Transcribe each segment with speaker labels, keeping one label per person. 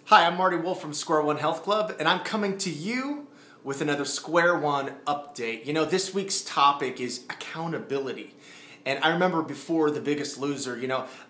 Speaker 1: Hi, I'm Marty Wolf from Square One Health Club, and I'm coming to you with another Square One update. You know, this week's topic is accountability. And I remember before The Biggest Loser,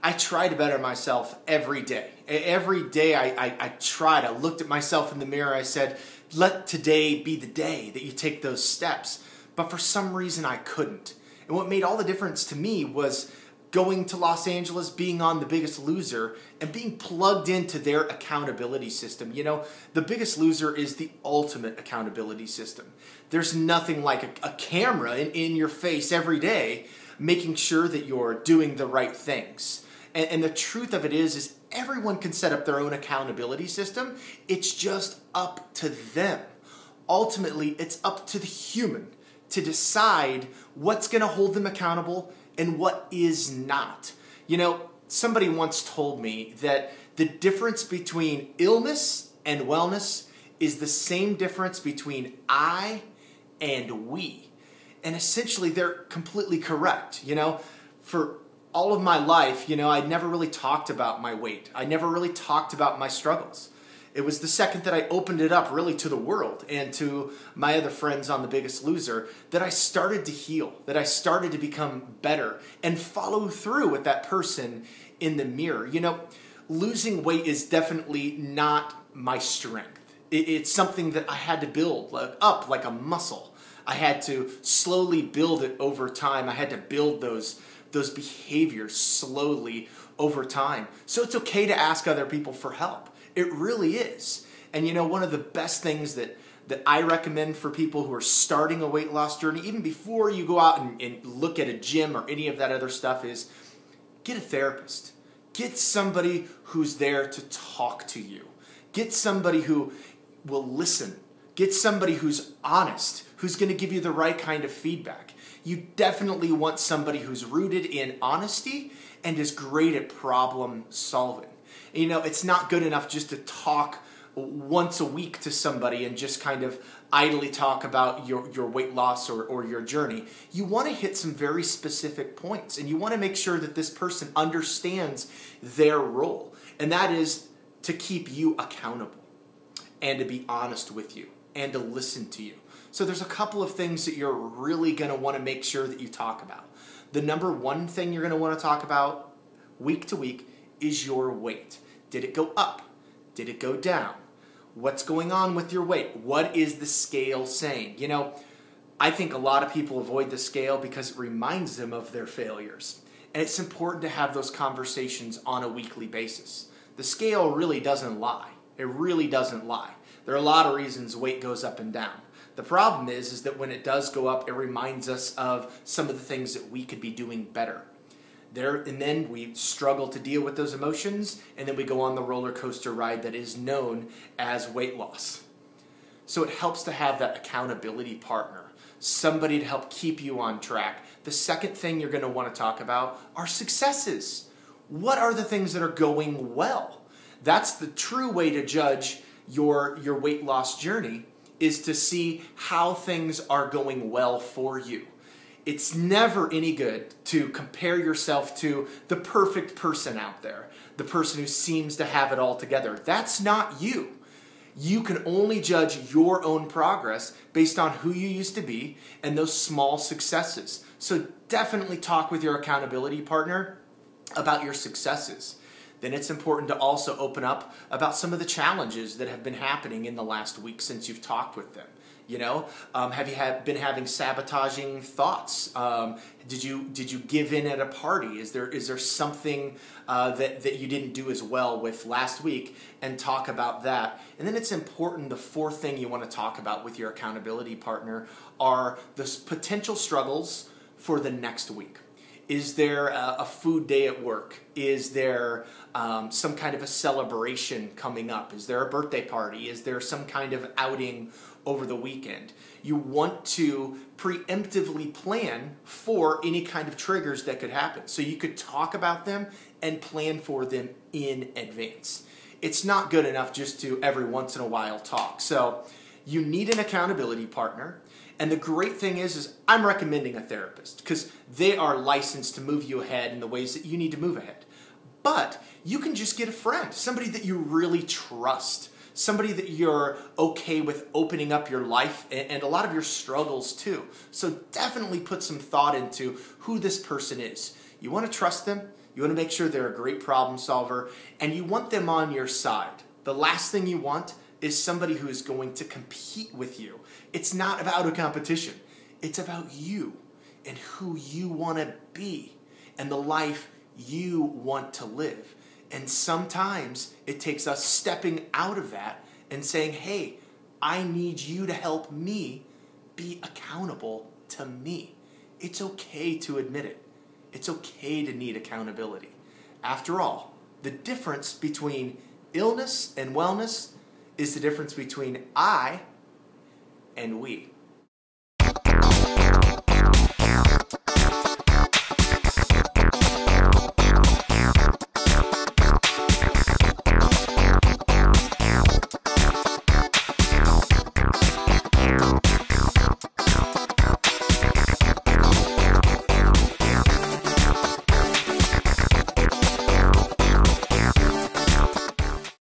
Speaker 1: I try to better myself every day. Every day I tried. I looked at myself in the mirror. I said, let today be the day that you take those steps. But for some reason, I couldn't. And what made all the difference to me was going to Los Angeles, being on The Biggest Loser, and being plugged into their accountability system. The Biggest Loser is the ultimate accountability system. There's nothing like a camera in your face every day, making sure that you're doing the right things. And the truth of it is everyone can set up their own accountability system. It's just up to them. Ultimately, it's up to the human to decide what's going to hold them accountable and what is not. Somebody once told me that the difference between illness and wellness is the same difference between I and we. And essentially, they're completely correct. For all of my life, I never really talked about my weight. I never really talked about my struggles. It was the second that I opened it up really to the world and to my other friends on The Biggest Loser that I started to heal, that I started to become better and follow through with that person in the mirror. Losing weight is definitely not my strength. It's something that I had to build up like a muscle. I had to slowly build it over time. I had to build those behaviors slowly over time. So it's okay to ask other people for help. It really is. And one of the best things that I recommend for people who are starting a weight loss journey, even before you go out and look at a gym or any of that other stuff, is get a therapist. Get somebody who's there to talk to you. Get somebody who will listen. Get somebody who's honest, who's going to give you the right kind of feedback. You definitely want somebody who's rooted in honesty and is great at problem solving. It's not good enough just to talk once a week to somebody and just kind of idly talk about your weight loss or your journey. You want to hit some very specific points, and you want to make sure that this person understands their role, and that is to keep you accountable and to be honest with you and to listen to you. So there's a couple of things that you're really going to want to make sure that you talk about. The number one thing you're going to want to talk about week to week is your weight. Did it go up? Did it go down? What's going on with your weight? What is the scale saying? I think a lot of people avoid the scale because it reminds them of their failures. And it's important to have those conversations on a weekly basis. The scale really doesn't lie. It really doesn't lie. There are a lot of reasons weight goes up and down. The problem is that when it does go up, it reminds us of some of the things that we could be doing better. And then we struggle to deal with those emotions, and then we go on the roller coaster ride that is known as weight loss. So it helps to have that accountability partner, somebody to help keep you on track. The second thing you're going to want to talk about are successes. What are the things that are going well? That's the true way to judge your weight loss journey, is to see how things are going well for you. It's never any good to compare yourself to the perfect person out there, the person who seems to have it all together. That's not you. You can only judge your own progress based on who you used to be and those small successes. So definitely talk with your accountability partner about your successes. Then it's important to also open up about some of the challenges that have been happening in the last week since you've talked with them. Have you been having sabotaging thoughts? Did you give in at a party? Is there something that you didn't do as well with last week? And talk about that. And then it's important, the fourth thing you want to talk about with your accountability partner are the potential struggles for the next week. Is there a food day at work? Is there some kind of a celebration coming up? Is there a birthday party? Is there some kind of outing over the weekend? You want to preemptively plan for any kind of triggers that could happen. So you could talk about them and plan for them in advance. It's not good enough just to every once in a while talk. So you need an accountability partner. And the great thing is I'm recommending a therapist because they are licensed to move you ahead in the ways that you need to move ahead. But you can just get a friend, somebody that you really trust, somebody that you're okay with opening up your life and a lot of your struggles too. So definitely put some thought into who this person is. You want to trust them. You want to make sure they're a great problem solver, and you want them on your side. The last thing you want is somebody who is going to compete with you. It's not about a competition. It's about you and who you want to be and the life you want to live. And sometimes it takes us stepping out of that and saying, hey, I need you to help me be accountable to me. It's okay to admit it. It's okay to need accountability. After all, the difference between illness and wellness is the difference between I and we.